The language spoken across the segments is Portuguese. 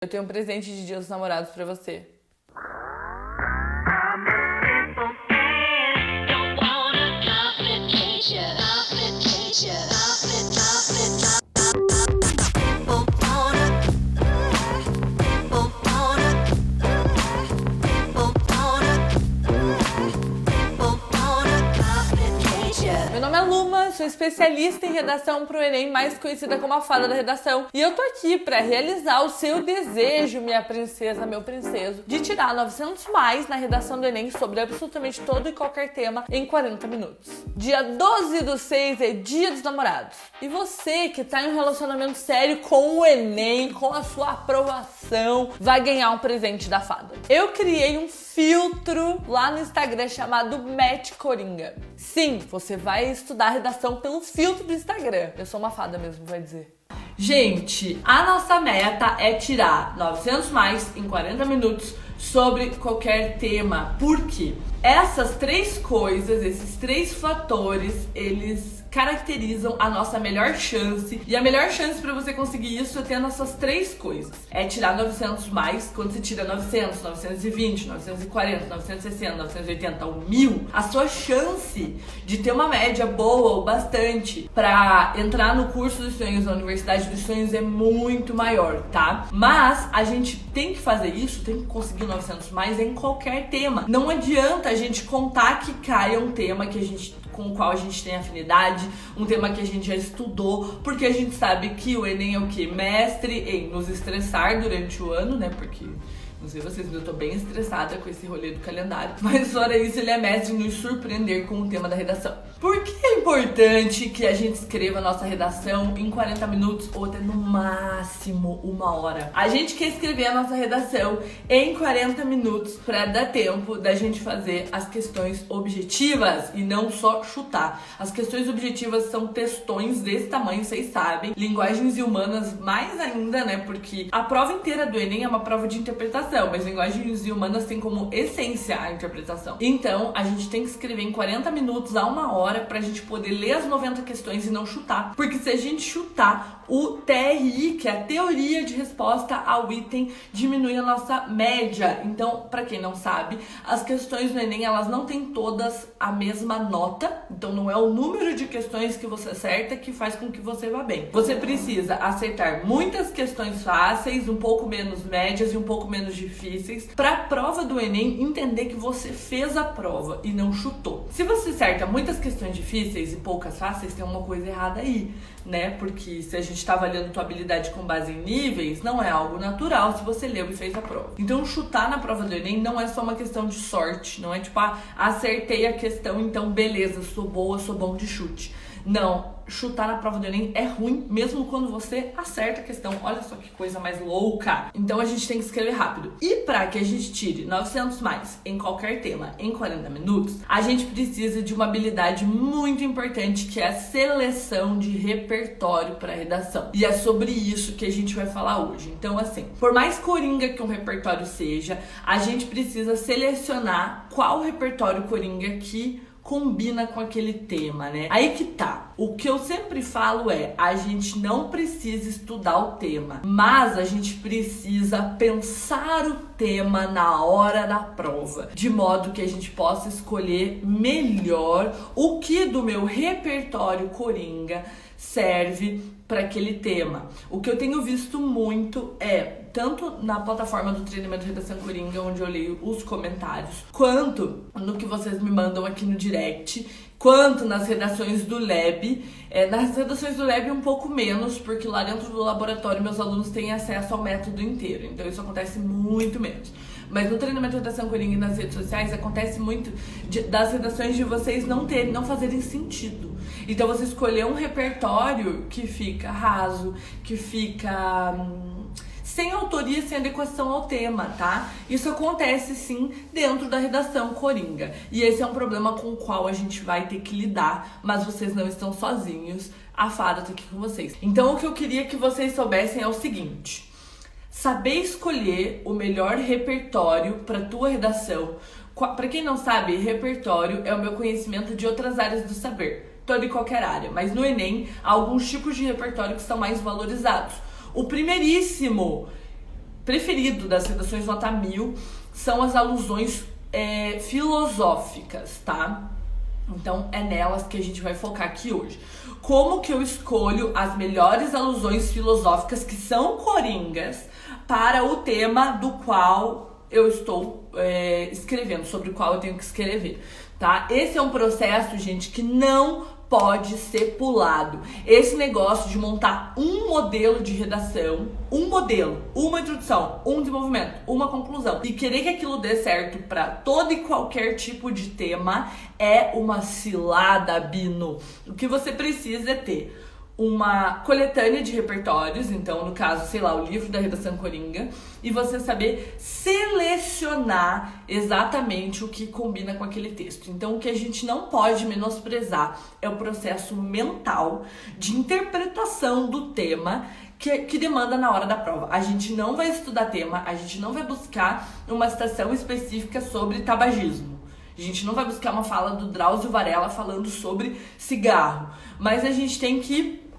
Eu tenho um presente de Dia dos Namorados pra você. Meu nome é Luma, sou especialista em redação pro Enem, mais conhecida como a fada da redação. E eu tô aqui pra realizar o seu desejo, minha princesa, meu princeso, de tirar 900 mais na redação do Enem sobre absolutamente todo e qualquer tema em 40 minutos. Dia 12/6 é Dia dos Namorados. E você que tá em um relacionamento sério com o Enem, com a sua aprovação, vai ganhar um presente da fada. Eu criei um filtro lá no Instagram chamado Match Coringa. Sim, você vai estudar a redação pelo filtro do Instagram. Eu sou uma fada mesmo, vai dizer. Gente, a nossa meta é tirar 900 mais em 40 minutos sobre qualquer tema. Por quê? Essas três coisas, esses três fatores, eles caracterizam a nossa melhor chance. E a melhor chance pra você conseguir isso é tendo essas três coisas. É tirar 900 mais, quando você tira 900, 920, 940, 960, 980 ou 1000, a sua chance de ter uma média boa ou bastante pra entrar no curso dos sonhos, na Universidade dos Sonhos, é muito maior, tá? Mas a gente tem que fazer isso, tem que conseguir 900 mais em qualquer tema. Não adianta a gente contar que caia um tema com o qual a gente tem afinidade, um tema que a gente já estudou, porque a gente sabe que o Enem é o quê? Mestre em nos estressar durante o ano, né? Porque, não sei vocês, mas eu tô bem estressada com esse rolê do calendário. Mas fora isso, ele é mestre em nos surpreender com o tema da redação. Por que é importante que a gente escreva a nossa redação em 40 minutos ou até no máximo 1 hora? A gente quer escrever a nossa redação em 40 minutos pra dar tempo da gente fazer as questões objetivas e não só chutar. As questões objetivas são textões desse tamanho, vocês sabem. Linguagens e humanas mais ainda, né? Porque a prova inteira do Enem é uma prova de interpretação, mas linguagens e humanas tem como essência a interpretação. Então, a gente tem que escrever em 40 minutos a 1 hora pra gente poder ler as 90 questões e não chutar. Porque se a gente chutar, o TRI, que é a teoria de resposta ao item, diminui a nossa média. Então, pra quem não sabe, as questões do Enem, elas não têm todas a mesma nota. Então, não é o número de questões que você acerta que faz com que você vá bem. Você precisa acertar muitas questões fáceis, um pouco menos médias e um pouco menos difíceis, pra prova do Enem entender que você fez a prova e não chutou. Se você acerta muitas questões difíceis e poucas fáceis, tem uma coisa errada aí, né? Porque se a gente tá avaliando tua habilidade com base em níveis, não é algo natural se você leu e fez a prova. Então, chutar na prova do Enem não é só uma questão de sorte, não é tipo, acertei a questão, então beleza, sou boa, sou bom de chute. Não, chutar na prova do Enem é ruim, mesmo quando você acerta a questão. Olha só que coisa mais louca. Então a gente tem que escrever rápido. E pra que a gente tire 900 mais em qualquer tema em 40 minutos, a gente precisa de uma habilidade muito importante, que é a seleção de repertório para redação. E é sobre isso que a gente vai falar hoje. Então, assim, por mais coringa que um repertório seja, a gente precisa selecionar qual repertório coringa que combina com aquele tema, né? Aí que tá. O que eu sempre falo é, a gente não precisa estudar o tema, mas a gente precisa pensar o tema na hora da prova, de modo que a gente possa escolher melhor o que do meu repertório coringa serve para aquele tema. O que eu tenho visto muito é, tanto na plataforma do treinamento Redação Coringa, onde eu leio os comentários, quanto no que vocês me mandam aqui no direct, quanto nas redações do Lab. Nas redações do Lab um pouco menos, porque lá dentro do laboratório meus alunos têm acesso ao método inteiro, então isso acontece muito menos. Mas no treinamento Redação Coringa e nas redes sociais acontece muito das redações de vocês não fazerem sentido. Então você escolher um repertório que fica raso, que fica sem autoria, sem adequação ao tema, tá? Isso acontece sim dentro da redação coringa. E esse é um problema com o qual a gente vai ter que lidar, mas vocês não estão sozinhos, a fada tá aqui com vocês. Então o que eu queria que vocês soubessem é o seguinte: saber escolher o melhor repertório para tua redação. Para quem não sabe, repertório é o meu conhecimento de outras áreas do saber, toda e qualquer área, mas no Enem há alguns tipos de repertório que são mais valorizados. O primeiríssimo preferido das redações nota 1000 são as alusões filosóficas, tá? Então é nelas que a gente vai focar aqui hoje. Como que eu escolho as melhores alusões filosóficas que são coringas para o tema do qual eu estou escrevendo, sobre o qual eu tenho que escrever, tá? Esse é um processo, gente, que não pode ser pulado. Esse negócio de montar um modelo de redação, um modelo, uma introdução, um desenvolvimento, uma conclusão, e querer que aquilo dê certo para todo e qualquer tipo de tema é uma cilada, Bino. O que você precisa é ter uma coletânea de repertórios, então no caso, sei lá, o livro da redação coringa, e você saber selecionar exatamente o que combina com aquele texto. Então o que a gente não pode menosprezar é o processo mental de interpretação do tema que demanda na hora da prova. A gente não vai estudar tema, a gente não vai buscar uma citação específica sobre tabagismo. A gente não vai buscar uma fala do Drauzio Varela falando sobre cigarro, mas a gente tem que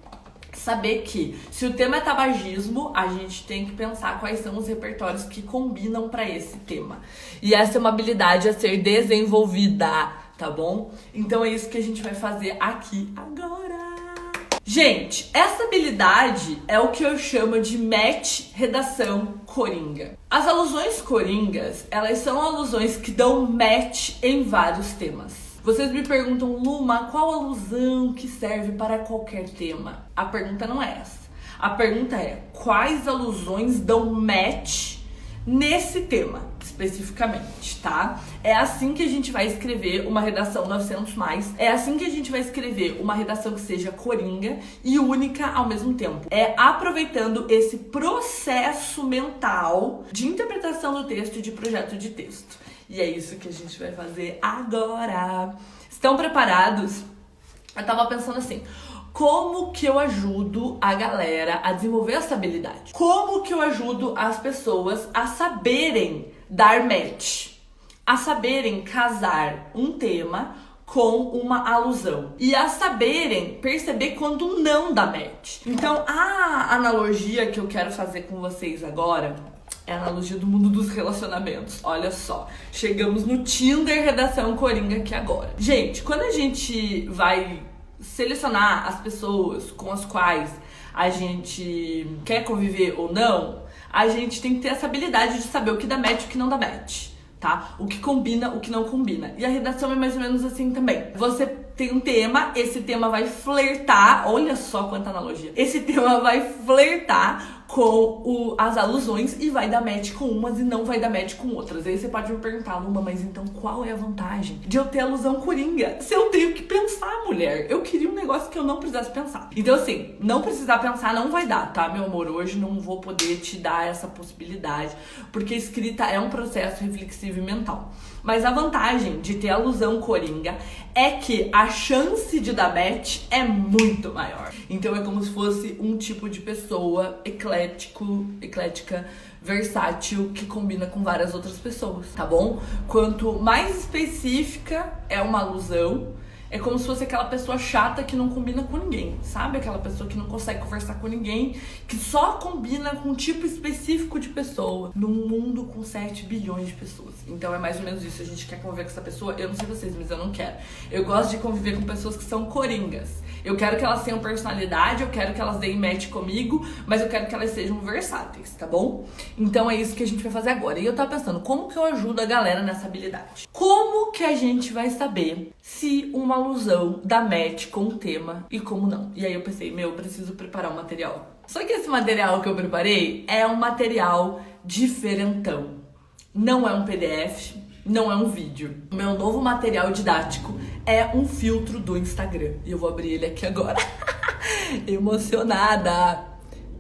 saber que, se o tema é tabagismo, a gente tem que pensar quais são os repertórios que combinam para esse tema. E essa é uma habilidade a ser desenvolvida, tá bom? Então é isso que a gente vai fazer aqui agora. Gente, essa habilidade é o que eu chamo de match redação coringa. As alusões coringas, elas são alusões que dão match em vários temas. Vocês me perguntam, Luma, qual alusão que serve para qualquer tema? A pergunta não é essa. A pergunta é, quais alusões dão match nesse tema, especificamente, tá? É assim que a gente vai escrever uma redação 900+, é assim que a gente vai escrever uma redação que seja coringa e única ao mesmo tempo. É aproveitando esse processo mental de interpretação do texto e de projeto de texto. E é isso que a gente vai fazer agora. Estão preparados? Eu tava pensando assim, como que eu ajudo a galera a desenvolver essa habilidade? Como que eu ajudo as pessoas a saberem dar match? A saberem casar um tema com uma alusão. E a saberem perceber quando não dá match. Então, a analogia que eu quero fazer com vocês agora é a analogia do mundo dos relacionamentos. Olha só, chegamos no Tinder redação coringa aqui agora. Gente, quando a gente vai selecionar as pessoas com as quais a gente quer conviver ou não, a gente tem que ter essa habilidade de saber o que dá match e o que não dá match, tá? O que combina, o que não combina. E a redação é mais ou menos assim também. Você tem um tema, esse tema vai flertar, olha só quanta analogia. Esse tema vai flertar com as alusões e vai dar match com umas e não vai dar match com outras. Aí você pode me perguntar, Luma, mas então qual é a vantagem de eu ter alusão coringa? Se eu tenho que pensar, mulher. Eu queria um negócio que eu não precisasse pensar. Então assim, não precisar pensar não vai dar, tá, meu amor? Hoje não vou poder te dar essa possibilidade, porque escrita é um processo reflexivo e mental. Mas a vantagem de ter alusão coringa é que a chance de dar match é muito maior. Então é como se fosse um tipo de pessoa eclética, versátil, que combina com várias outras pessoas, tá bom? Quanto mais específica é uma alusão, é como se fosse aquela pessoa chata que não combina com ninguém, sabe? Aquela pessoa que não consegue conversar com ninguém, que só combina com um tipo específico de pessoa, num mundo com 7 bilhões de pessoas. Então é mais ou menos isso, a gente quer conviver com essa pessoa, eu não sei vocês, mas eu não quero. Eu gosto de conviver com pessoas que são coringas. Eu quero que elas tenham personalidade, eu quero que elas deem match comigo, mas eu quero que elas sejam versáteis, tá bom? Então é isso que a gente vai fazer agora. E eu tava pensando, como que eu ajudo a galera nessa habilidade? Como que a gente vai saber se uma alusão dá match com o tema e como não? E aí eu pensei, eu preciso preparar um material. Só que esse material que eu preparei é um material diferentão. Não é um PDF, não é um vídeo. O meu novo material didático é um filtro do Instagram. E eu vou abrir ele aqui agora. Emocionada.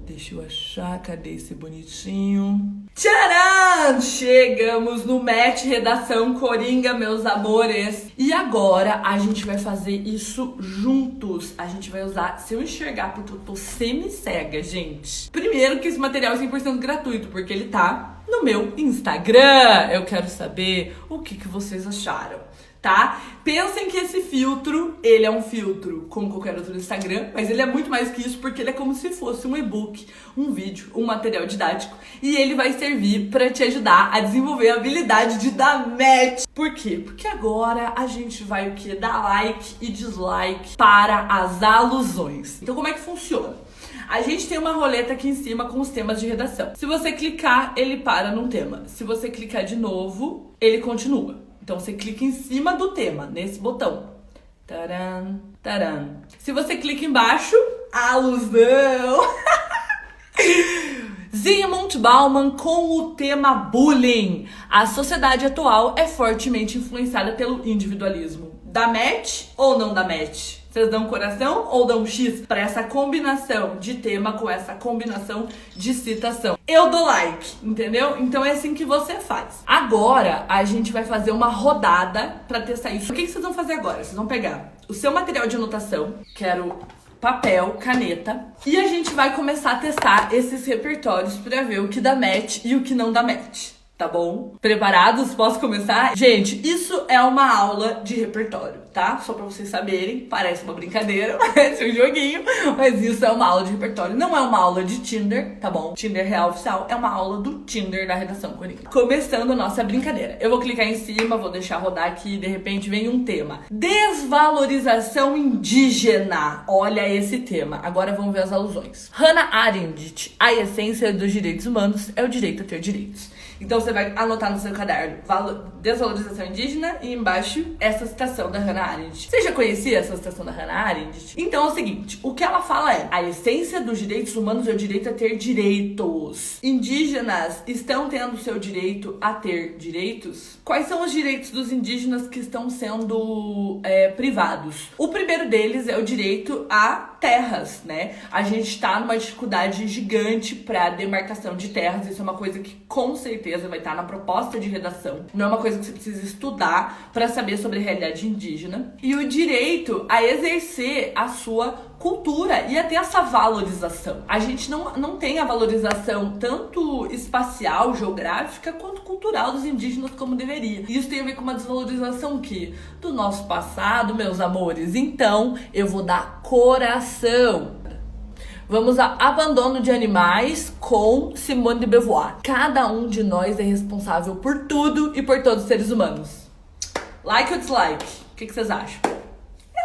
Deixa eu achar, cadê esse bonitinho? Tcharam! Chegamos no match redação coringa, meus amores. E agora a gente vai fazer isso juntos. A gente vai usar, se eu enxergar, porque eu tô semi-cega, gente. Primeiro que esse material é 100% gratuito, porque ele tá no meu Instagram. Eu quero saber o que vocês acharam, tá? Pensem que esse filtro, ele é um filtro como qualquer outro do Instagram, mas ele é muito mais que isso porque ele é como se fosse um e-book, um vídeo, um material didático e ele vai servir pra te ajudar a desenvolver a habilidade de dar match. Por quê? Porque agora a gente vai o quê? Dar like e dislike para as alusões. Então como é que funciona? A gente tem uma roleta aqui em cima com os temas de redação. Se você clicar, ele para num tema. Se você clicar de novo, ele continua. Então você clica em cima do tema, nesse botão. Taran, taran. Se você clica embaixo, alusão. Zygmunt Bauman com o tema bullying. A sociedade atual é fortemente influenciada pelo individualismo. Dá match ou não dá match? Vocês dão coração ou dão X para essa combinação de tema com essa combinação de citação? Eu dou like, entendeu? Então é assim que você faz. Agora a gente vai fazer uma rodada para testar isso. O que vocês vão fazer agora? Vocês vão pegar o seu material de anotação, quero papel, caneta, e a gente vai começar a testar esses repertórios para ver o que dá match e o que não dá match. Tá bom? Preparados? Posso começar? Gente, isso é uma aula de repertório, tá? Só pra vocês saberem, parece uma brincadeira, parece um joguinho, mas isso é uma aula de repertório. Não é uma aula de Tinder, tá bom? Tinder real oficial é uma aula do Tinder da redação Coringa. Começando a nossa brincadeira. Eu vou clicar em cima, vou deixar rodar aqui e de repente vem um tema. Desvalorização indígena. Olha esse tema. Agora vamos ver as alusões. Hannah Arendt, a essência dos direitos humanos é o direito a ter direitos. Então você vai anotar no seu caderno desvalorização indígena e embaixo essa citação da Hannah Arendt. Você já conhecia essa citação da Hannah Arendt? Então é o seguinte, o que ela fala é: a essência dos direitos humanos é o direito a ter direitos. Indígenas estão tendo seu direito a ter direitos? Quais são os direitos dos indígenas que estão sendo privados? O primeiro deles é o direito a terras, né? A gente tá numa dificuldade gigante pra demarcação de terras. Isso é uma coisa que com certeza vai estar na proposta de redação. Não é uma coisa que você precisa estudar pra saber sobre a realidade indígena. E o direito a exercer a sua cultura e a ter essa valorização. A gente não tem a valorização tanto espacial, geográfica, quanto cultural dos indígenas como deveria. E isso tem a ver com uma desvalorização que do nosso passado, meus amores. Então, eu vou dar coração. Vamos a abandono de animais com Simone de Beauvoir. Cada um de nós é responsável por tudo e por todos os seres humanos. Like ou dislike? O que vocês acham?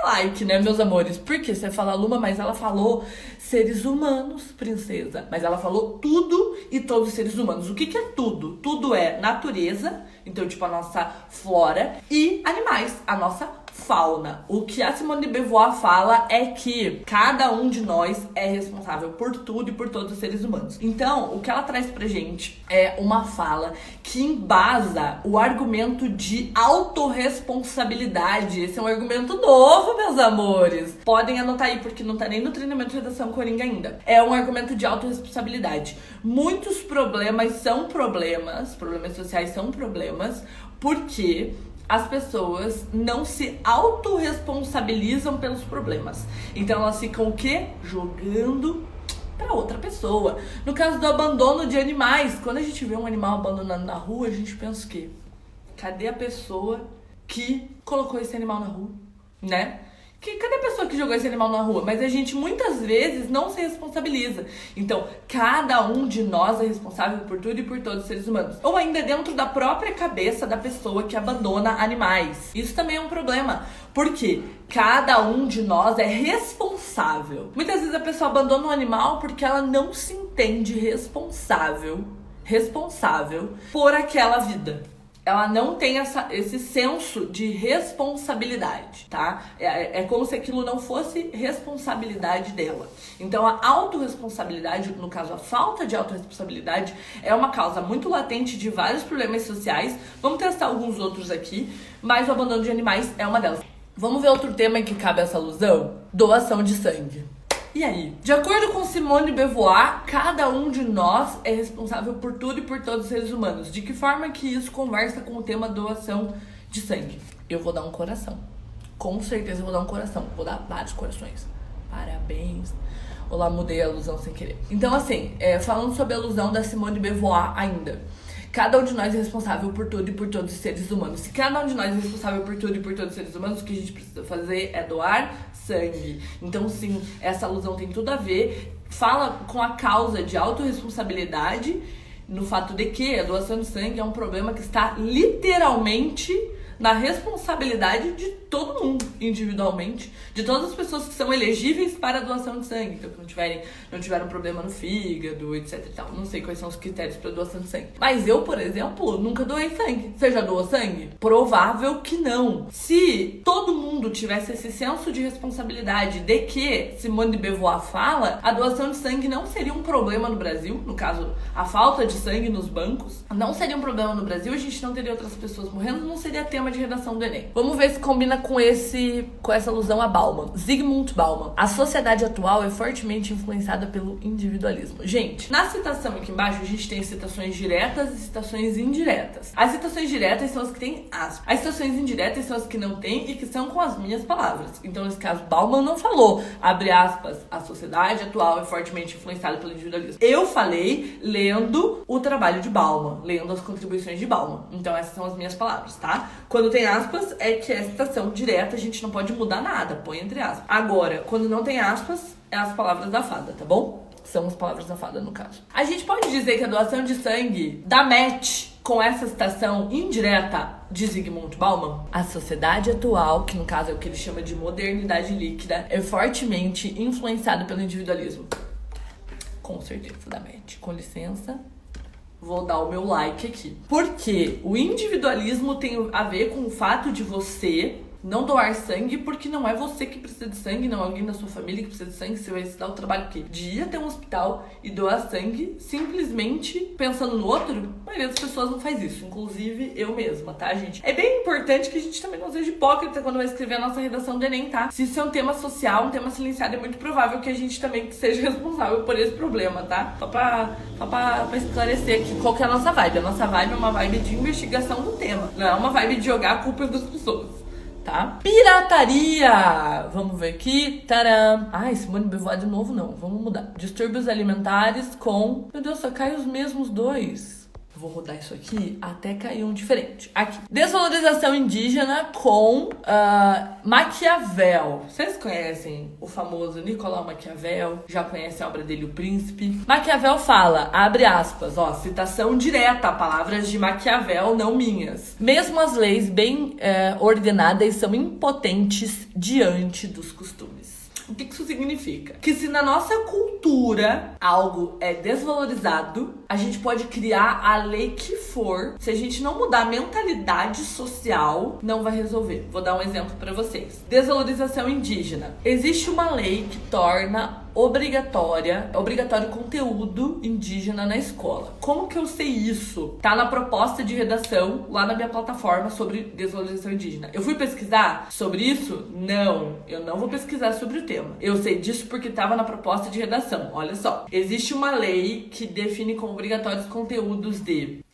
Like, né, meus amores? Porque você fala Luma, mas ela falou seres humanos, princesa. Mas ela falou tudo e todos os seres humanos. O que é tudo? Tudo é natureza, então tipo a nossa flora, e animais, a nossa fauna. O que a Simone de Beauvoir fala é que cada um de nós é responsável por tudo e por todos os seres humanos. Então, o que ela traz pra gente é uma fala que embasa o argumento de autorresponsabilidade. Esse é um argumento novo, meus amores. Podem anotar aí, porque não tá nem no treinamento de redação Coringa ainda. É um argumento de autorresponsabilidade. Muitos problemas são problemas sociais são problemas, porque as pessoas não se autorresponsabilizam pelos problemas. Então elas ficam o quê? Jogando pra outra pessoa. No caso do abandono de animais, quando a gente vê um animal abandonado na rua, a gente pensa o quê? Cadê a pessoa que colocou esse animal na rua, né? Cadê a pessoa que jogou esse animal na rua? Mas a gente muitas vezes não se responsabiliza. Então, cada um de nós é responsável por tudo e por todos os seres humanos. Ou ainda dentro da própria cabeça da pessoa que abandona animais. Isso também é um problema. Porque cada um de nós é responsável. Muitas vezes a pessoa abandona um animal porque ela não se entende responsável por aquela vida. Ela não tem esse senso de responsabilidade, tá? É como se aquilo não fosse responsabilidade dela. Então, a autorresponsabilidade, no caso, a falta de autorresponsabilidade, é uma causa muito latente de vários problemas sociais. Vamos testar alguns outros aqui, mas o abandono de animais é uma delas. Vamos ver outro tema em que cabe essa alusão? Doação de sangue. E aí? De acordo com Simone de Beauvoir, cada um de nós é responsável por tudo e por todos os seres humanos. De que forma que isso conversa com o tema doação de sangue? Eu vou dar um coração. Com certeza eu vou dar um coração. Vou dar vários corações. Parabéns. Olá, mudei a alusão sem querer. Então, assim, falando sobre a alusão da Simone de Beauvoir ainda. Cada um de nós é responsável por tudo e por todos os seres humanos. Se cada um de nós é responsável por tudo e por todos os seres humanos, o que a gente precisa fazer é doar sangue. Então, sim, essa alusão tem tudo a ver. Fala com a causa de autorresponsabilidade, no fato de que a doação de sangue é um problema que está literalmente na responsabilidade de todo mundo, individualmente, de todas as pessoas que são elegíveis para a doação de sangue, então que não tiveram problema no fígado, etc e tal. Não sei quais são os critérios para doação de sangue. Mas eu, por exemplo, nunca doei sangue. Você já doou sangue? Provável que não. Se todo mundo tivesse esse senso de responsabilidade de que Simone de Beauvoir fala, a doação de sangue não seria um problema no Brasil, no caso, a falta de sangue nos bancos, não seria um problema no Brasil, a gente não teria outras pessoas morrendo, não seria tema de redação do Enem. Vamos ver se combina com essa alusão a Bauman. Zygmunt Bauman. A sociedade atual é fortemente influenciada pelo individualismo. Gente, na citação aqui embaixo a gente tem citações diretas e citações indiretas. As citações diretas são as que têm aspas. As citações indiretas são as que não têm e que são com as minhas palavras. Então, nesse caso, Bauman não falou, abre aspas, a sociedade atual é fortemente influenciada pelo individualismo. Eu falei lendo o trabalho de Bauman, lendo as contribuições de Bauman. Então, essas são as minhas palavras, tá? Quando tem aspas, é que é citação direta, a gente não pode mudar nada, põe entre aspas. Agora, quando não tem aspas, é as palavras da fada, tá bom? São as palavras da fada, no caso. A gente pode dizer que a doação de sangue dá match com essa citação indireta de Zygmunt Bauman? A sociedade atual, que no caso é o que ele chama de modernidade líquida, é fortemente influenciada pelo individualismo. Com certeza, dá match. Com licença. Vou dar o meu like aqui. Porque o individualismo tem a ver com o fato de você não doar sangue, porque não é você que precisa de sangue, não é alguém da sua família que precisa de sangue. Você vai se dar o trabalho quê? De ir até um hospital e doar sangue simplesmente pensando no outro. A maioria das pessoas não faz isso, inclusive eu mesma, tá, gente? É bem importante que a gente também não seja hipócrita quando vai escrever a nossa redação do Enem, tá? Se isso é um tema social, um tema silenciado, é muito provável que a gente também seja responsável por esse problema, tá? Só pra esclarecer aqui qual que é a nossa vibe. A nossa vibe é uma vibe de investigação do tema, não é uma vibe de jogar a culpa das pessoas. Tá? Pirataria! Vamos ver aqui. Tcharam! Ai, Simone de Beauvoir de novo não. Vamos mudar. Distúrbios alimentares com... Meu Deus, só cai os mesmos dois. Vou rodar isso aqui até cair um diferente. Aqui. Desvalorização indígena com Maquiavel. Vocês conhecem o famoso Nicolau Maquiavel? Já conhecem a obra dele, O Príncipe? Maquiavel fala, abre aspas, ó, citação direta, palavras de Maquiavel, não minhas. Mesmo as leis bem ordenadas são impotentes diante dos costumes. O que isso significa? Que se na nossa cultura algo é desvalorizado, a gente pode criar a lei que for. Se a gente não mudar a mentalidade social, não vai resolver. Vou dar um exemplo para vocês. Desvalorização indígena. Existe uma lei que torna obrigatório conteúdo indígena na escola. Como que eu sei isso? Tá na proposta de redação lá na minha plataforma sobre desvalorização indígena. Eu fui pesquisar sobre isso? Não, eu não vou pesquisar sobre o tema. Eu sei disso porque tava na proposta de redação. Olha só, existe uma lei que define como obrigatórios conteúdos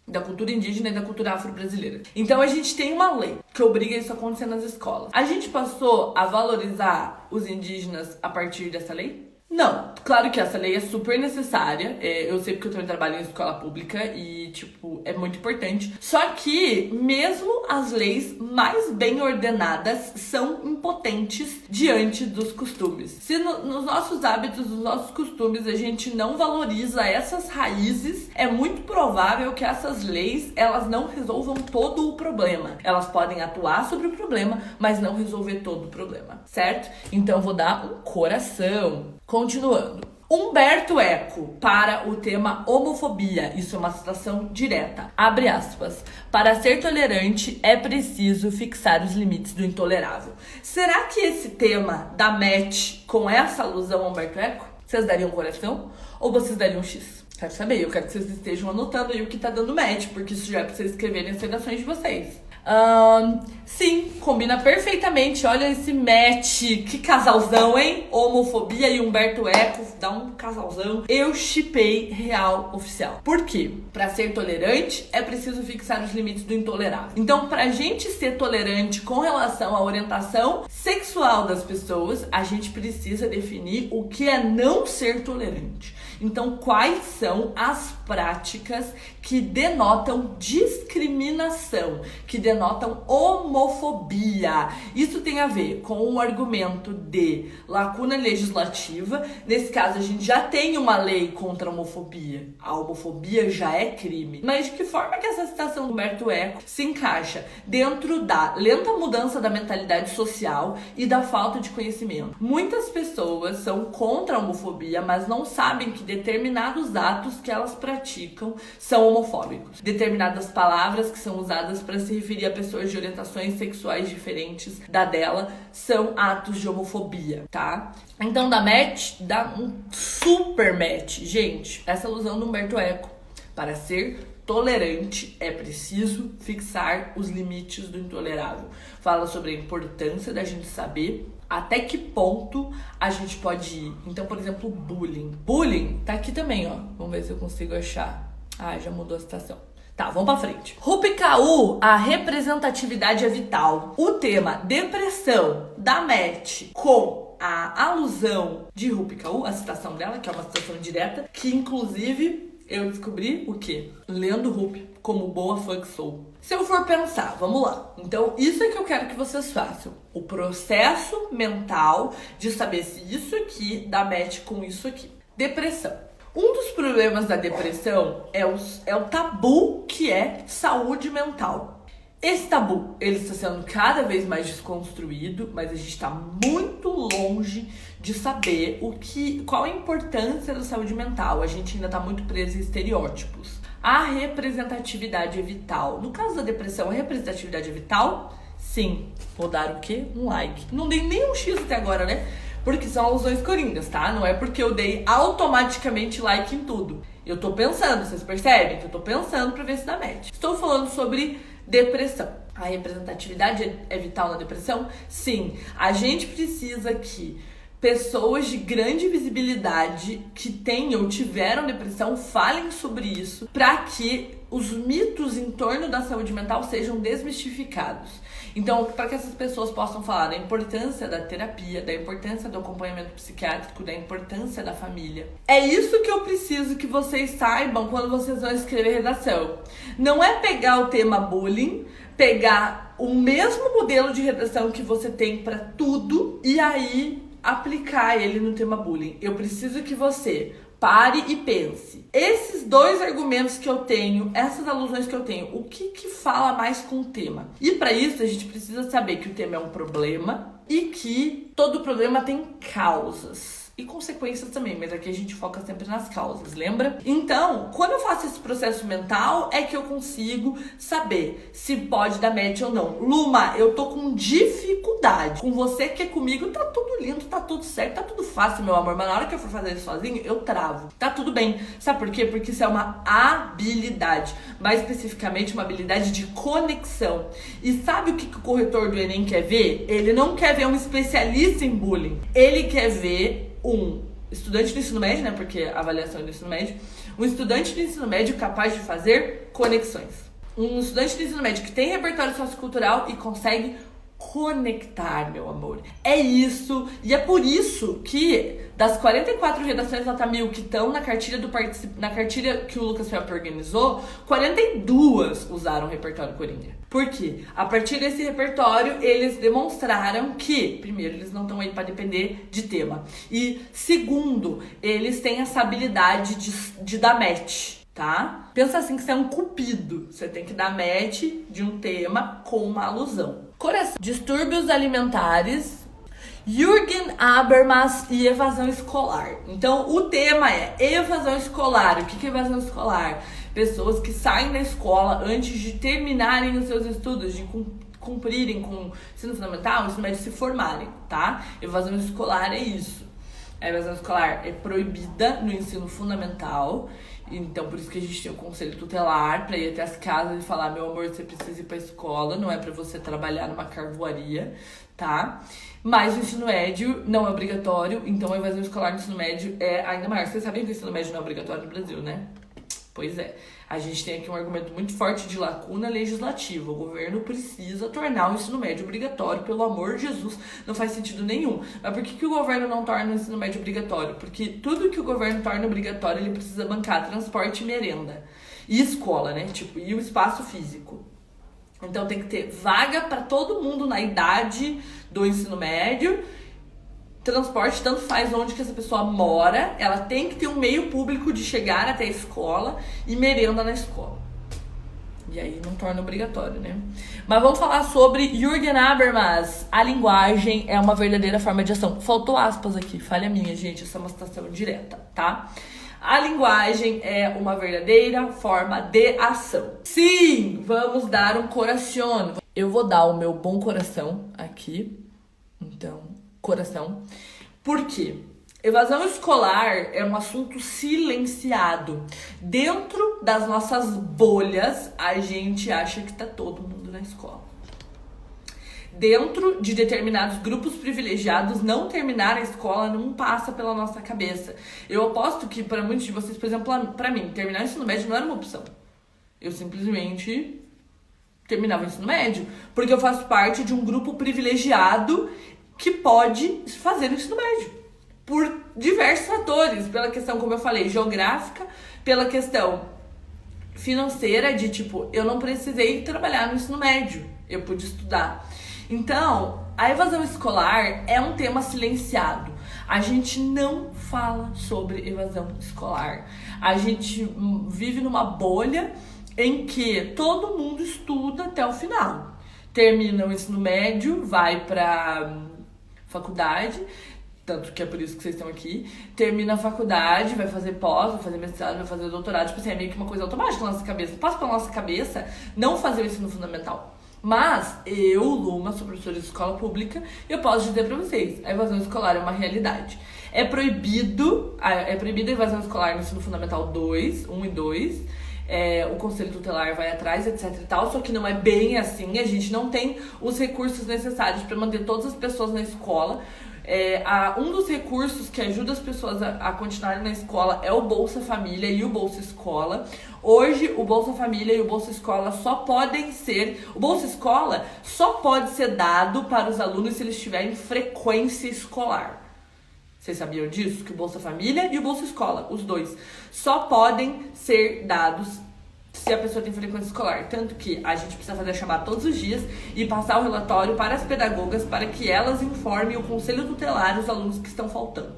da cultura indígena e da cultura afro-brasileira. Então a gente tem uma lei que obriga isso a acontecer nas escolas. A gente passou a valorizar os indígenas a partir dessa lei? Não, claro que essa lei é super necessária, eu sei porque eu também trabalho em escola pública e, tipo, é muito importante. Só que, mesmo as leis mais bem ordenadas são impotentes diante dos costumes. Se nos nossos hábitos, nos nossos costumes, a gente não valoriza essas raízes, é muito provável que essas leis, elas não resolvam todo o problema. Elas podem atuar sobre o problema, mas não resolver todo o problema, certo? Então, eu vou dar um coração. Continuando. Humberto Eco, para o tema homofobia, isso é uma citação direta, abre aspas, para ser tolerante é preciso fixar os limites do intolerável. Será que esse tema dá match com essa alusão a Humberto Eco? Vocês dariam um coração ou vocês dariam um X? Quero saber, eu quero que vocês estejam anotando aí o que tá dando match, porque isso já é pra vocês escreverem as redações de vocês. Sim, combina perfeitamente. Olha esse match. Que casalzão, hein? Homofobia e Humberto Eco. Dá um casalzão. Eu shippei real oficial. Por quê? Pra ser tolerante, é preciso fixar os limites do intolerável. Então, pra gente ser tolerante com relação à orientação sexual das pessoas, a gente precisa definir o que é não ser tolerante. Então, quais são as práticas que denotam discriminação, que denotam homofobia? Isso tem a ver com o argumento de lacuna legislativa. Nesse caso, a gente já tem uma lei contra a homofobia. A homofobia já é crime. Mas de que forma que essa citação do Humberto Eco se encaixa dentro da lenta mudança da mentalidade social e da falta de conhecimento? Muitas pessoas são contra a homofobia, mas não sabem que determinados atos que elas praticam são homofóbicos. Determinadas palavras que são usadas para se referir a pessoas de orientações sexuais diferentes da dela são atos de homofobia, tá? Então dá match, dá um super match. Gente, essa alusão do Humberto Eco. Para ser tolerante é preciso fixar os limites do intolerável. Fala sobre a importância da gente saber até que ponto a gente pode ir. Então, por exemplo, bullying. Bullying tá aqui também, ó. Vamos ver se eu consigo achar. Ah, já mudou a citação. Tá, vamos pra frente. Rupi Kaur, a representatividade é vital. O tema depressão da match com a alusão de Rupi Kaur, a citação dela, que é uma citação direta, que inclusive eu descobri o quê? Lendo Rupi, como boa fã que sou. Se eu for pensar, vamos lá. Então, isso é que eu quero que vocês façam. O processo mental de saber se isso aqui dá match com isso aqui. Depressão. Um dos problemas da depressão é o tabu que é saúde mental. Esse tabu, ele está sendo cada vez mais desconstruído, mas a gente está muito longe de saber qual a importância da saúde mental. A gente ainda está muito preso em estereótipos. A representatividade é vital. No caso da depressão, a representatividade é vital? Sim. Vou dar o quê? Um like. Não dei nem um X até agora, né? Porque são alusões coringas, tá? Não é porque eu dei automaticamente like em tudo. Eu tô pensando, vocês percebem? Que eu tô pensando pra ver se dá match. Estou falando sobre depressão. A representatividade é vital na depressão? Sim. A gente precisa que pessoas de grande visibilidade que tenham ou tiveram depressão falem sobre isso para que os mitos em torno da saúde mental sejam desmistificados. Então, para que essas pessoas possam falar da importância da terapia, da importância do acompanhamento psiquiátrico, da importância da família. É isso que eu preciso que vocês saibam quando vocês vão escrever redação. Não é pegar o tema bullying, pegar o mesmo modelo de redação que você tem para tudo e aí aplicar ele no tema bullying. Eu preciso que você pare e pense. Esses dois argumentos que eu tenho, essas alusões que eu tenho, o que fala mais com o tema? E para isso a gente precisa saber que o tema é um problema e que todo problema tem causas. E consequências também, mas aqui a gente foca sempre nas causas, lembra? Então, quando eu faço esse processo mental, é que eu consigo saber se pode dar match ou não. Luma, eu tô com dificuldade. Com você que é comigo, tá tudo lindo, tá tudo certo, tá tudo fácil, meu amor. Mas na hora que eu for fazer isso sozinho, eu travo. Tá tudo bem. Sabe por quê? Porque isso é uma habilidade. Mais especificamente, uma habilidade de conexão. E sabe o que o corretor do Enem quer ver? Ele não quer ver um especialista em bullying. Ele quer ver um estudante do ensino médio, né? Porque a avaliação é do ensino médio. Um estudante do ensino médio capaz de fazer conexões. Um estudante do ensino médio que tem repertório sociocultural e consegue conectar, meu amor. É isso. E é por isso que das 44 redações nota 1000 que estão na cartilha na cartilha que o Lucas Felp organizou, 42 usaram o repertório Coringa. Por quê? A partir desse repertório, eles demonstraram que, primeiro, eles não estão aí para depender de tema. E, segundo, eles têm essa habilidade de dar match, tá? Pensa assim que você é um cupido. Você tem que dar match de um tema com uma alusão. Coração. Distúrbios alimentares, Jürgen Habermas e evasão escolar. Então, o tema é evasão escolar. O que é evasão escolar? Pessoas que saem da escola antes de terminarem os seus estudos, de cumprirem com o ensino fundamental, o ensino médio, se formarem, tá? Evasão escolar é isso. A evasão escolar é proibida no ensino fundamental Então, por isso que a gente tem o conselho tutelar, pra ir até as casas e falar, meu amor, você precisa ir pra escola, não é pra você trabalhar numa carvoaria, tá? Mas o ensino médio não é obrigatório, então a evasão escolar no ensino médio é ainda maior. Vocês sabem que o ensino médio não é obrigatório no Brasil, né? Pois é. A gente tem aqui um argumento muito forte de lacuna legislativa. O governo precisa tornar o ensino médio obrigatório, pelo amor de Jesus, não faz sentido nenhum. Mas por que o governo não torna o ensino médio obrigatório? Porque tudo que o governo torna obrigatório, ele precisa bancar transporte e merenda. E escola, né? Tipo, e o espaço físico. Então tem que ter vaga para todo mundo na idade do ensino médio. Transporte, tanto faz onde que essa pessoa mora, ela tem que ter um meio público de chegar até a escola e merenda na escola. E aí não torna obrigatório, né? Mas vamos falar sobre Jürgen Habermas. A linguagem é uma verdadeira forma de ação. Faltou aspas aqui, falha minha, gente. Essa é uma citação direta, tá? A linguagem é uma verdadeira forma de ação. Sim, vamos dar um coração. Eu vou dar o meu bom coração aqui. Então, coração. Por quê? Evasão escolar é um assunto silenciado. Dentro das nossas bolhas, a gente acha que tá todo mundo na escola. Dentro de determinados grupos privilegiados, não terminar a escola não passa pela nossa cabeça. Eu aposto que para muitos de vocês, por exemplo, para mim, terminar o ensino médio não era uma opção. Eu simplesmente terminava o ensino médio, porque eu faço parte de um grupo privilegiado que pode fazer o ensino médio. Por diversos fatores, pela questão, como eu falei, geográfica, pela questão financeira, de tipo, eu não precisei trabalhar no ensino médio, eu pude estudar. Então, a evasão escolar é um tema silenciado. A gente não fala sobre evasão escolar. A gente vive numa bolha em que todo mundo estuda até o final. Termina o ensino médio, vai pra faculdade, tanto que é por isso que vocês estão aqui, termina a faculdade, vai fazer pós, vai fazer mestrado, vai fazer doutorado, tipo assim, é meio que uma coisa automática na nossa cabeça. Passa pela nossa cabeça não fazer o ensino fundamental. Mas eu, Luma, sou professora de escola pública e eu posso dizer pra vocês, a evasão escolar é uma realidade. É proibido a evasão escolar no ensino fundamental 2, 1 e 2. O conselho tutelar vai atrás, etc e tal, só que não é bem assim, a gente não tem os recursos necessários para manter todas as pessoas na escola. Um dos recursos que ajuda as pessoas a continuarem na escola é o Bolsa Família e o Bolsa Escola. Hoje, o Bolsa Família e o Bolsa Escola só podem ser... O Bolsa Escola só pode ser dado para os alunos se eles tiverem frequência escolar. Vocês sabiam disso? Que o Bolsa Família e o Bolsa Escola, os dois, só podem ser dados se a pessoa tem frequência escolar. Tanto que a gente precisa fazer a chamada todos os dias e passar o relatório para as pedagogas para que elas informem o conselho tutelar os alunos que estão faltando.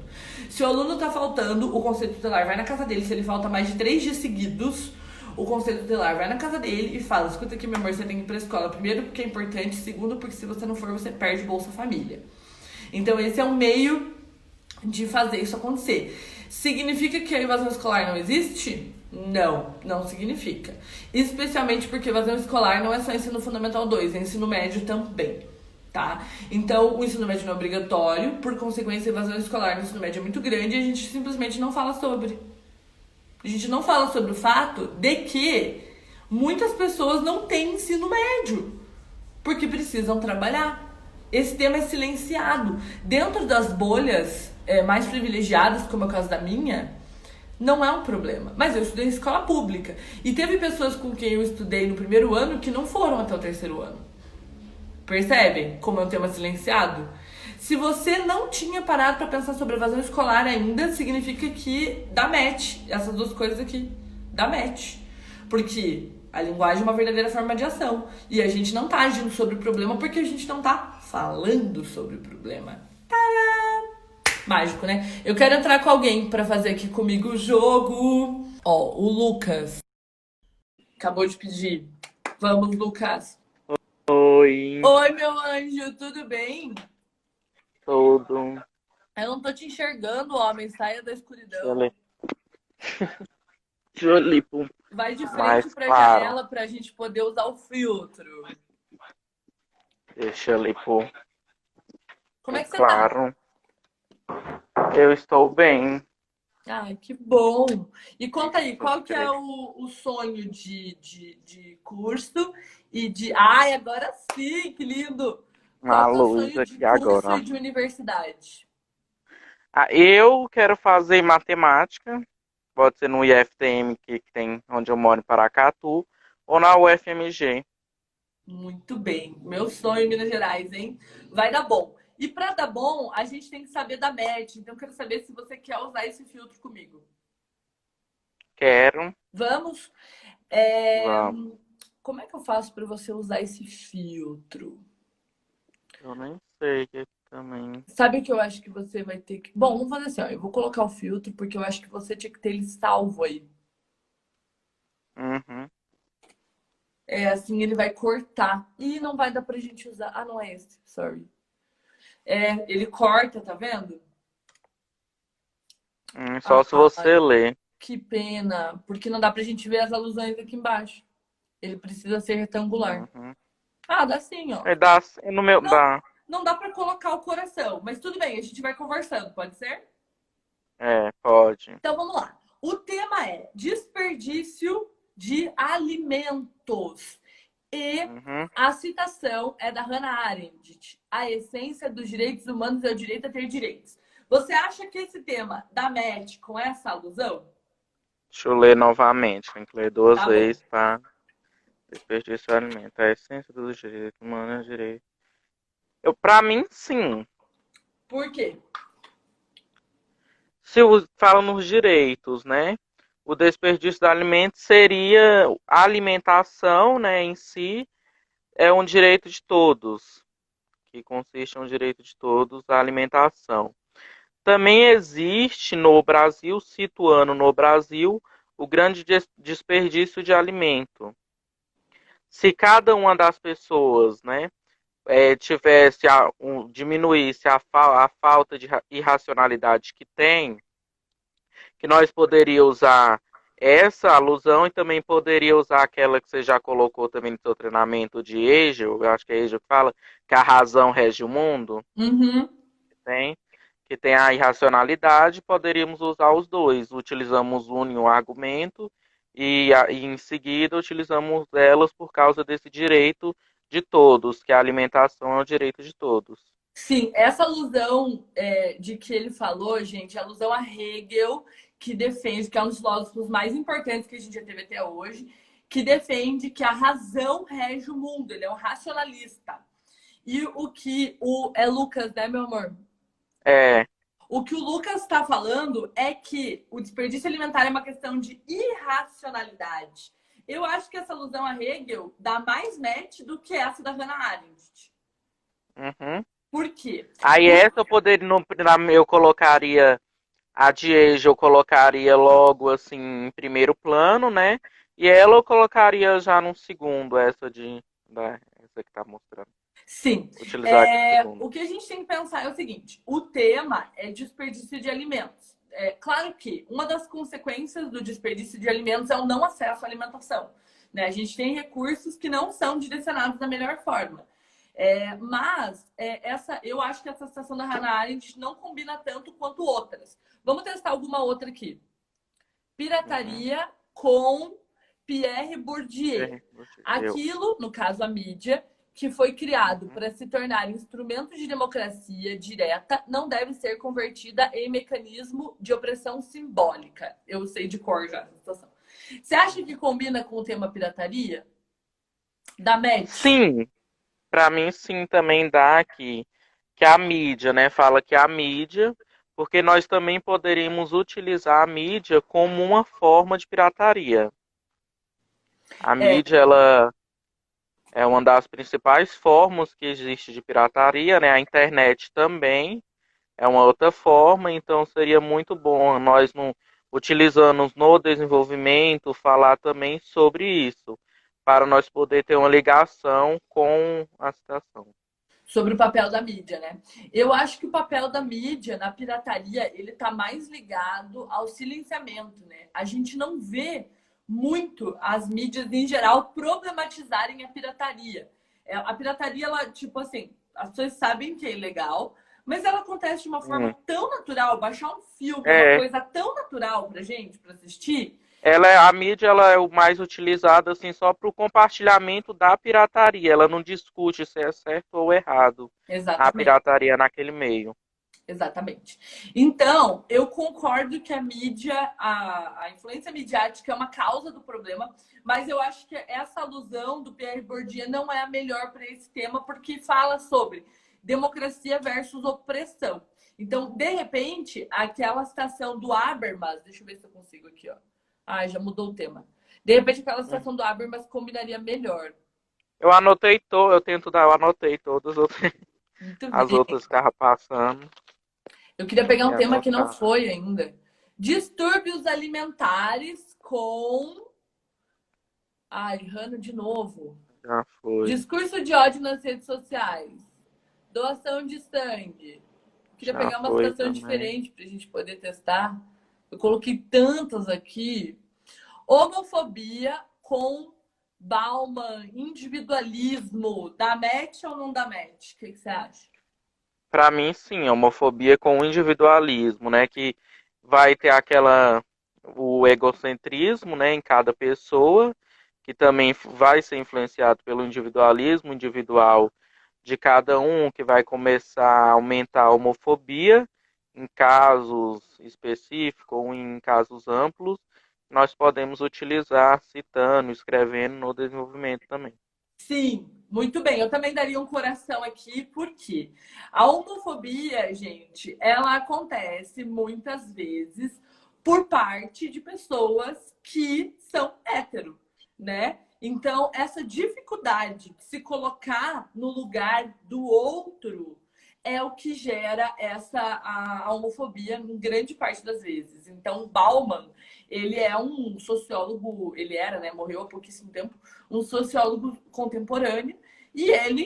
Se o aluno está faltando, o conselho tutelar vai na casa dele. Se ele falta mais de 3 dias seguidos, o conselho tutelar vai na casa dele e fala: escuta aqui, meu amor, você tem que ir para a escola. Primeiro, porque é importante. Segundo, porque se você não for, você perde o Bolsa Família. Então, esse é um meio de fazer isso acontecer. Significa que a evasão escolar não existe? Não, não significa. Especialmente porque evasão escolar não é só ensino fundamental 2, é ensino médio também, tá? Então, o ensino médio não é obrigatório, por consequência, a evasão escolar no ensino médio é muito grande e a gente simplesmente não fala sobre. A gente não fala sobre o fato de que muitas pessoas não têm ensino médio, porque precisam trabalhar. Esse tema é silenciado. Dentro das bolhas mais privilegiadas, como é o caso da minha, não é um problema. Mas eu estudei em escola pública. E teve pessoas com quem eu estudei no primeiro ano que não foram até o terceiro ano. Percebem como é um tema silenciado? Se você não tinha parado para pensar sobre evasão escolar ainda, significa que dá match. Essas duas coisas aqui. Dá match. Porque a linguagem é uma verdadeira forma de ação. E a gente não tá agindo sobre o problema porque a gente não tá falando sobre o problema. Tadá! Mágico, né? Eu quero entrar com alguém pra fazer aqui comigo o jogo. Ó, o Lucas acabou de pedir. Vamos, Lucas. Oi, Oi, meu anjo, tudo bem? tudo. Eu não tô te enxergando, homem. Saia da escuridão. Deixa eu ali, pô. Vai de frente Mais pra claro. janela pra gente poder usar o filtro. Deixa eu ali, pô. Como é que você tá? Claro. Eu estou bem. Ai, que bom! E conta aí, qual que é Gostei. o sonho de curso e de... Ai, agora sim, que lindo! Qual A que é o luz sonho de aqui curso agora, e ó. de universidade? Eu quero fazer matemática, pode ser no IFTM, que tem onde eu moro em Paracatu, ou na UFMG. Muito bem. Meu sonho em Minas Gerais, hein? Vai dar bom. E para dar bom, a gente tem que saber da MED. Então, eu quero saber se você quer usar esse filtro comigo. Quero. Vamos? É, Vamos. Como é que eu faço para você usar esse filtro? Eu nem sei que também. Sabe o que eu acho que você vai ter que. Bom, vamos fazer assim, ó. Eu vou colocar o filtro porque eu acho que você tinha que ter ele salvo aí. Uhum. É assim, ele vai cortar. E não vai dar pra gente usar. Ah, não é esse, sorry. É, ele corta, tá vendo? Só se você Ai, ler. que pena. Porque não dá pra gente ver as alusões aqui embaixo. Ele precisa ser retangular. Uhum. Ah, dá sim, ó. Dá, no meu, Não, dá. não dá pra colocar o coração. Mas tudo bem, a gente vai conversando, pode ser? Pode. Então vamos lá. O tema é desperdício de alimentos. E Uhum. a citação é da Hannah Arendt. A essência dos direitos humanos é o direito a ter direitos. Você acha que esse tema dá match com essa alusão? Deixa eu ler novamente. Tem que ler duas Tá bom. vezes para desperdício de alimento. A essência dos direitos humanos é direito. Para mim, sim. Por quê? Se fala nos direitos, né? O desperdício de alimento seria a alimentação, né, em si, é um direito de todos, que consiste em um direito de todos a alimentação. Também existe no Brasil, situando no Brasil, o grande desperdício de alimento. Se cada uma das pessoas, né, tivesse diminuísse a falta de irracionalidade que tem, que nós poderíamos usar essa alusão e também poderia usar aquela que você já colocou também no seu treinamento de Hegel, eu acho que é Hegel que fala, que a razão rege o mundo, Uhum. tem, que tem a irracionalidade, poderíamos usar os dois. Utilizamos um argumento e em seguida utilizamos elas por causa desse direito de todos, que a alimentação é o direito de todos. Sim, essa alusão de que ele falou, gente, é alusão a Hegel, que defende, que é um dos filósofos mais importantes que a gente já teve até hoje, que defende que a razão rege o mundo, ele é um racionalista. E o que é Lucas, né, meu amor? É, O que o Lucas está falando é que o desperdício alimentar é uma questão de irracionalidade. Eu acho que essa alusão a Hegel dá mais match do que essa da Hannah Arendt. uhum. Por quê? Aí Por... essa eu poderia, eu colocaria a de Age, eu colocaria logo assim em primeiro plano, né? E ela eu colocaria já no segundo, essa que tá mostrando. Sim. Utilizar de segundo. O que a gente tem que pensar é o seguinte: o tema é desperdício de alimentos. É claro que uma das consequências do desperdício de alimentos é o não acesso à alimentação. Né? A gente tem recursos que não são direcionados da melhor forma. Eu acho que essa citação da Hannah Arendt não combina tanto quanto outras. Vamos testar alguma outra aqui. Uhum. Pirataria com Pierre Bourdieu. Eu. Aquilo, no caso a mídia, que foi criado para se tornar instrumento de democracia direta, não deve ser convertida em mecanismo de opressão simbólica. Eu sei de cor já essa situação. Você acha que combina com o tema pirataria? Da MET? Sim, para mim sim também dá aqui que a mídia, né, fala que a mídia, porque nós também poderíamos utilizar a mídia como uma forma de pirataria. A É, mídia, ela é uma das principais formas que existe de pirataria, né? A internet também é uma outra forma, então seria muito bom nós não utilizando no desenvolvimento falar também sobre isso, para nós poder ter uma ligação com a situação. sobre o papel da mídia, né? Eu acho que o papel da mídia na pirataria ele está mais ligado ao silenciamento, né? A gente não vê muito as mídias em geral problematizarem a pirataria. A pirataria, ela, tipo assim, as pessoas sabem que é ilegal, Mas ela acontece de uma forma Hum. tão natural, baixar um filme, uma É, coisa tão natural pra gente, pra assistir. a mídia ela é o mais utilizada assim só para o compartilhamento da pirataria. Ela não discute se é certo ou errado a Exatamente. pirataria naquele meio. Exatamente. Então, eu concordo que a mídia, a influência midiática é uma causa do problema, mas eu acho que essa alusão do Pierre Bourdieu não é a melhor para esse tema, porque fala sobre democracia versus opressão. Então, de repente, aquela citação do Habermas, deixa eu ver se eu consigo aqui, ó. Ah, já mudou o tema. De repente, aquela citação do Habermas combinaria melhor. Eu anotei eu tento dar, eu anotei todas Muito as bem. outras que estavam passando Eu queria pegar e um tema que não anotar. foi ainda. Distúrbios alimentares com. Ai, errando de novo. Já foi, Discurso de ódio nas redes sociais. Doação de sangue. Eu queria já pegar uma foi situação também. diferente para a gente poder testar. Eu coloquei tantas aqui. Homofobia com Bauman, individualismo. Dá match ou não dá match? O que você acha? Para mim, sim, a homofobia com o individualismo, né? Que vai ter o egocentrismo, né, em cada pessoa, que também vai ser influenciado pelo individualismo individual de cada um, que vai começar a aumentar a homofobia em casos específicos ou em casos amplos. Nós podemos utilizar citando, escrevendo no desenvolvimento também. Sim, muito bem. Eu também daria um coração aqui, porque a homofobia, gente, ela acontece muitas vezes por parte de pessoas que são hétero, né? Então, essa dificuldade de se colocar no lugar do outro é o que gera a homofobia em grande parte das vezes. Então, Bauman, ele é um sociólogo, ele era, né, morreu há pouquíssimo tempo, um sociólogo contemporâneo, e ele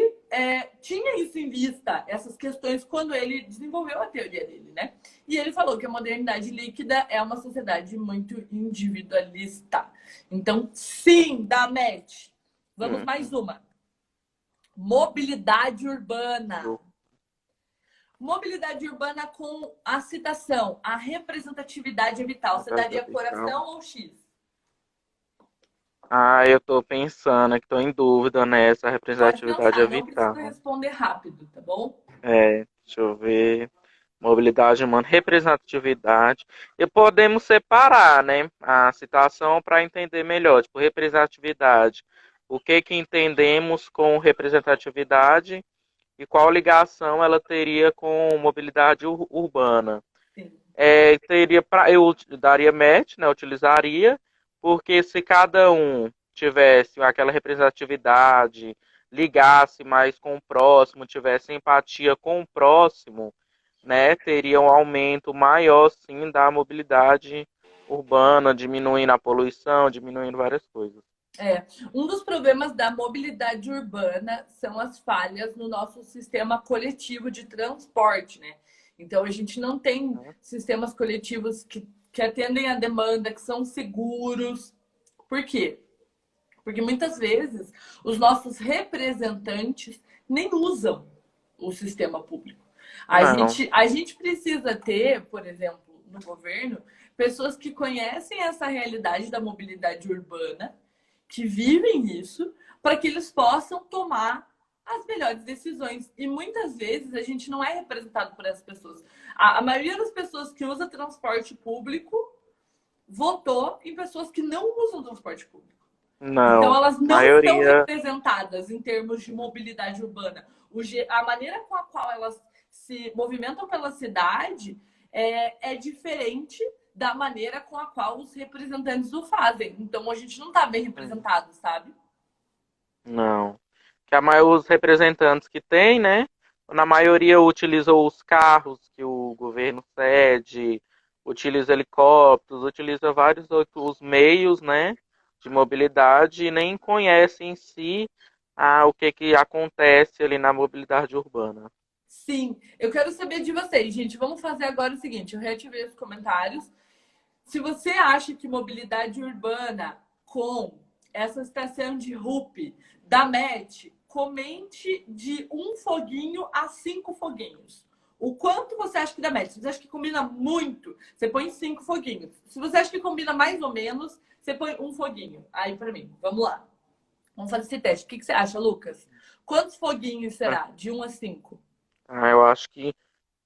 tinha isso em vista, essas questões, quando ele desenvolveu a teoria dele, né? E ele falou que a modernidade líquida é uma sociedade muito individualista. Então, sim, dá match. Vamos mais Uhum. uma. Mobilidade urbana. Mobilidade urbana com a citação, a representatividade é vital. Você daria coração ou X? Ah, eu tô pensando, que tô em dúvida nessa Pode representatividade é pensar, não precisa vital. responder rápido, tá bom? Deixa eu ver. Mobilidade humana, representatividade. E podemos separar, né, a citação para entender melhor, tipo, representatividade. O que que entendemos com representatividade e qual ligação ela teria com mobilidade urbana? Sim. Eu daria match, né, utilizaria, porque se cada um tivesse aquela representatividade, ligasse mais com o próximo, tivesse empatia com o próximo, né, teria um aumento maior, sim, da mobilidade urbana, diminuindo a poluição, diminuindo várias coisas. Um dos problemas da mobilidade urbana são as falhas no nosso sistema coletivo de transporte, né? Então, a gente não tem sistemas coletivos que atendem a demanda, que são seguros. Por quê? Porque muitas vezes os nossos representantes nem usam o sistema público. A Não, gente, a gente precisa ter, por exemplo, no governo, pessoas que conhecem essa realidade da mobilidade urbana, que vivem isso, para que eles possam tomar as melhores decisões. E muitas vezes a gente não é representado por essas pessoas. A maioria das pessoas que usa transporte público votou em pessoas que não usam transporte público. Então, não. elas não são Maioria, representadas em termos de mobilidade urbana. A maneira com a qual elas se movimentam pela cidade é diferente da maneira com a qual os representantes o fazem. Então, a gente não está bem representado, sabe? não. Os representantes que tem, né? Na maioria utilizam os carros que o governo cede, utiliza helicópteros, utiliza vários outros meios, né, de mobilidade e nem conhece em si o que que acontece ali na mobilidade urbana. Sim, eu quero saber de vocês, gente. Vamos fazer agora o seguinte: eu reativei os comentários. Se você acha que mobilidade urbana com essa estação de RUP da MET, comente de 1 foguinho a 5 foguinhos. O quanto você acha que dá match? Se você acha que combina muito, você põe 5 foguinhos. Se você acha que combina mais ou menos, você põe um foguinho. Aí pra mim, vamos lá. Vamos fazer esse teste. O que você acha, Lucas? Quantos foguinhos será? De 1 a 5? Eu acho que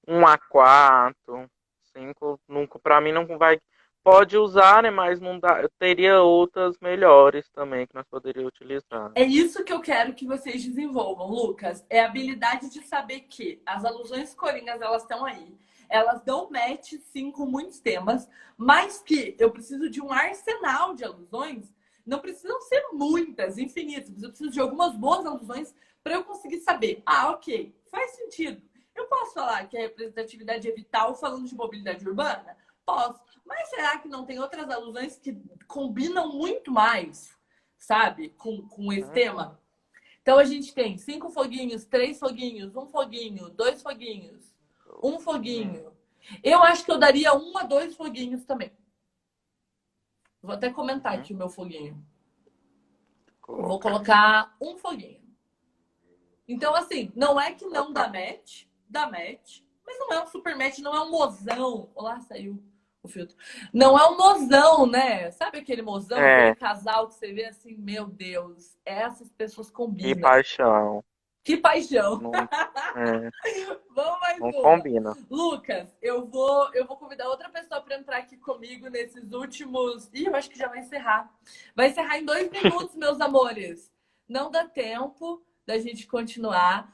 1 a 4, 5, nunca, pra mim não vai. Pode usar, né? Mas não dá. Teria outras melhores também que nós poderíamos utilizar. É isso que eu quero que vocês desenvolvam, Lucas. É a habilidade de saber que as alusões coringas, elas estão aí. Elas dão match, sim, com muitos temas, mas que eu preciso de um arsenal de alusões. Não precisam ser muitas, infinitas, mas eu preciso de algumas boas alusões para eu conseguir saber. Ah, ok, faz sentido. Eu posso falar que a representatividade é vital falando de mobilidade urbana? Posso. Mas será que não tem outras alusões que combinam muito mais, sabe, com esse tema? Então a gente tem 5 foguinhos, 3 foguinhos, 1 foguinho, 2 foguinhos, 1 foguinho. Eu acho que eu daria 1 a 2 foguinhos também. Vou até comentar aqui o meu foguinho. Eu vou colocar 1 foguinho. Então, assim, não é que não dá match, mas não é um super match, não é um mozão. Olá, saiu o filtro. Não é um mozão, né? Sabe aquele mozão, aquele casal que você vê assim, meu Deus, essas pessoas combinam. Que paixão. Que paixão. Não, Vamos mais não uma. combina. Lucas, eu vou convidar outra pessoa para entrar aqui comigo nesses últimos... Ih, eu acho que já vai encerrar. Vai encerrar em 2 minutos, meus amores. Não dá tempo da gente continuar.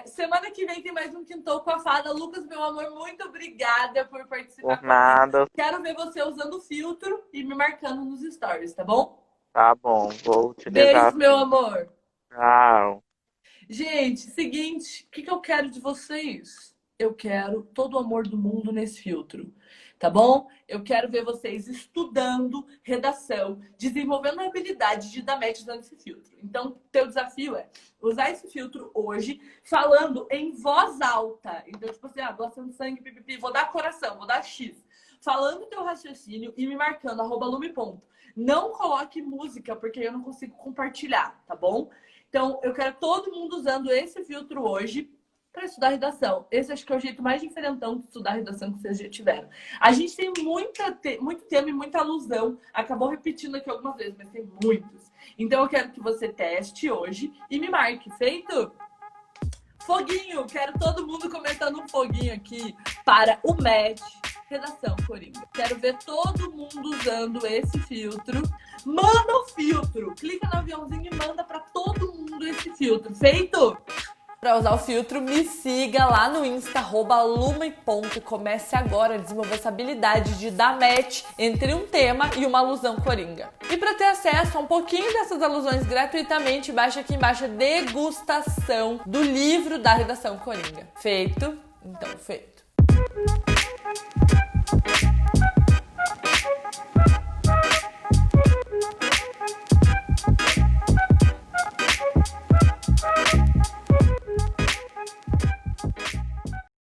Semana que vem tem mais um Quintou com a Fada. Lucas, meu amor, muito obrigada por participar. Por nada. Quero ver você usando o filtro e me marcando nos stories, tá bom? Tá bom, vou utilizar. Beijo, meu amor. Tchau. Gente, seguinte, o que eu quero de vocês? Eu quero todo o amor do mundo nesse filtro, tá bom? Eu quero ver vocês estudando redação, desenvolvendo a habilidade de dar match usando esse filtro. Então, teu desafio é usar esse filtro hoje, falando em voz alta. Então, tipo assim, doação de sangue, pipipi, vou dar coração, vou dar X. Falando teu raciocínio e me marcando, @lume. Não coloque música, porque eu não consigo compartilhar, tá bom? Então, eu quero todo mundo usando esse filtro hoje para estudar redação. Esse acho que é o jeito mais diferentão de estudar redação que vocês já tiveram. A gente tem muito tema e muita alusão. Acabou repetindo aqui algumas vezes, mas tem muitos. Então, eu quero que você teste hoje e me marque. Feito? Foguinho! Quero todo mundo comentando um foguinho aqui para o match Redação Coringa. Quero ver todo mundo usando esse filtro. Manda o filtro! Clica no aviãozinho e manda para todo mundo esse filtro. Feito? Para usar o filtro, me siga lá no Insta, @lume. Comece agora a desenvolver essa habilidade de dar match entre um tema e uma alusão coringa. E para ter acesso a um pouquinho dessas alusões gratuitamente, baixa aqui embaixo a degustação do livro da Redação Coringa. Feito? Então, feito.